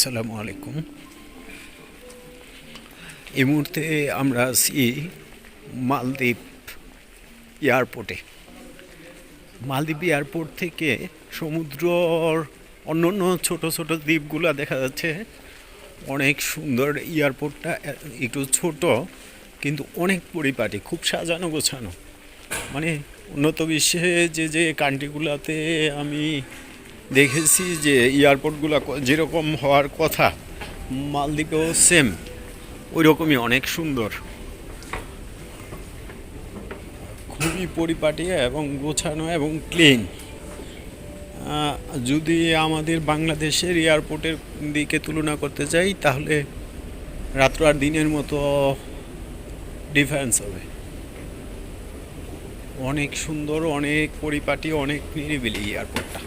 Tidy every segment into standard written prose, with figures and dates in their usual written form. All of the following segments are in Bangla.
আসসালামু আলাইকুম। এই মুহূর্তে আমরা আছি মালদ্বীপ এয়ারপোর্টে। মালদ্বীপ এয়ারপোর্ট থেকে সমুদ্রর অন্যান্য ছোট ছোট দ্বীপগুলো দেখা যাচ্ছে। অনেক সুন্দর এয়ারপোর্টটা, একটু ছোট কিন্তু অনেক পরিপাটি, খুব সাজানো গোছানো। মানে উন্নত বিশ্বে যে যে কান্ট্রিগুলোতে আমি দেখেছি যে এয়ারপোর্টগুলো যেরকম হওয়ার কথা, মালদ্বীপেও সেম ওই রকমই, অনেক সুন্দর, খুবই পরিপাটি এবং গোছানো এবং ক্লিন। যদি আমাদের বাংলাদেশের এয়ারপোর্টের দিকে তুলনা করতে চাই তাহলে রাত্র আর দিনের মতো ডিফারেন্স হবে। অনেক সুন্দর, অনেক পরিপাটি, অনেক নিরিবিলি এয়ারপোর্টটা।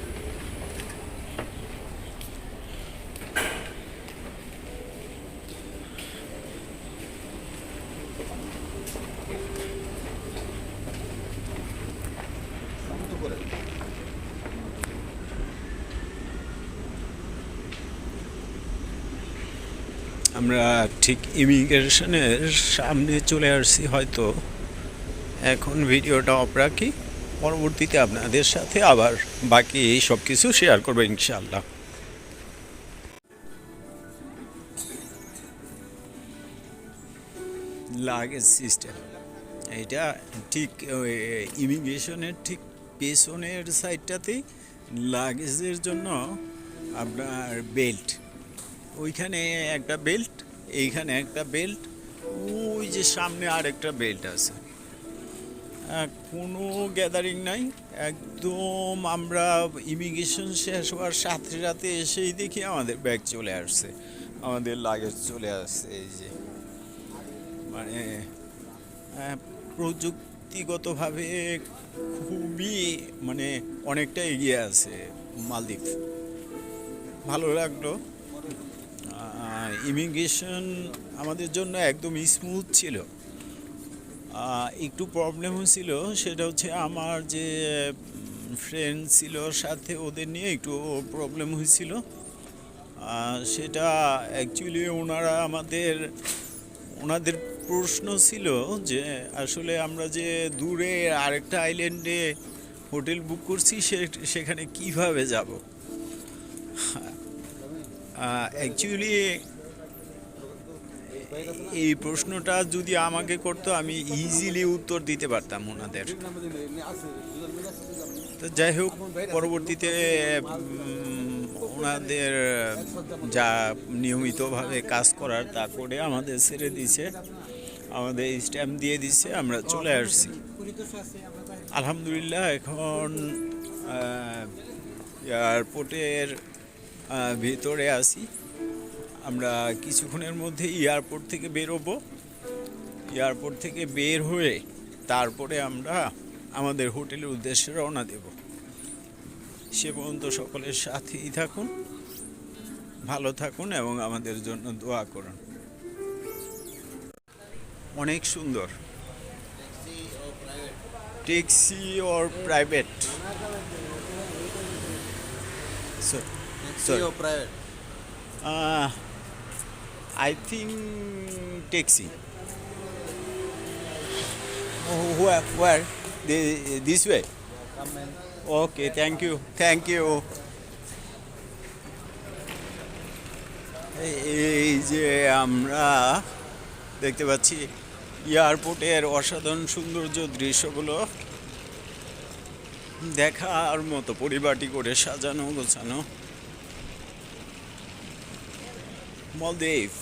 আমরা ঠিক ইমিগ্রেশনের সামনে চলে আসছি হয়তো। এখন ভিডিওটা অফ রাখি, পরবর্তীতে আপনাদের সাথে আবার বাকি সব কিছু শেয়ার করবো ইনশাআল্লাহ। লাগেজ সিস্টেম এটা ঠিক ইমিগ্রেশনের ঠিক পেছনের সাইডটাতেই লাগেজের জন্য আপনার বেল্ট, ওইখানে একটা বেল্ট, এইখানে একটা বেল্ট, ওই যে সামনে আর একটা বেল্ট আছে। কোনো গ্যাদারিং নাই, একদম আমরা ইমিগ্রেশন শেষ হওয়ার সাথে সাথে এসেই দেখি আমাদের ব্যাগ চলে আসছে, আমাদের লাগেজ চলে আসছে। এই যে মানে প্রযুক্তিগতভাবে খুবই মানে অনেকটা এগিয়ে আছে মালদ্বীপ। ভালো লাগলো। ইমিগ্রেশন আমাদের জন্য একদম স্মুথ ছিল। একটু প্রবলেম হয়েছিল, সেটা হচ্ছে আমার যে ফ্রেন্ড ছিল সাথে, ওদের নিয়ে একটু প্রবলেম হয়েছিল। সেটা অ্যাকচুয়ালি ওনাদের প্রশ্ন ছিল যে আসলে আমরা যে দূরে আরেকটা আইল্যান্ডে হোটেল বুক করছি সেখানে কিভাবে যাব। অ্যাকচুয়ালি এই প্রশ্নটা যদি আমাকে করতো আমি ইজিলি উত্তর দিতে পারতাম ওনাদের। তো যাই হোক, পরবর্তীতে ওনাদের যা নিয়মিতভাবে কাজ করার তা করে আমাদের ছেড়ে দিছে, আমাদের স্ট্যাম্প দিয়ে দিছে, আমরা চলে আসছি আলহামদুলিল্লাহ। এখন এয়ারপোর্টের ভিতরে আছি আমরা। কিছুক্ষণের মধ্যে এয়ারপোর্ট থেকে বেরোবো। এয়ারপোর্ট থেকে বের হয়ে তারপরে আমরা আমাদের হোটেলের উদ্দেশ্যে রওনা দেব। সে পর্যন্ত সকলের সাথেই থাকুন, ভালো থাকুন এবং আমাদের জন্য দোয়া করুন। অনেক সুন্দর। Taxi or private? Taxi or private? I think taxi. Where? This way? Come in. Okay, thank you. Thank you. এই যে আমরা দেখতে পাচ্ছি এয়ারপোর্টের অসাধারণ সৌন্দর্য দৃশ্যগুলো দেখার মতো, পরিপাটি করে সাজানো গোছানো। মালদ্বীপ।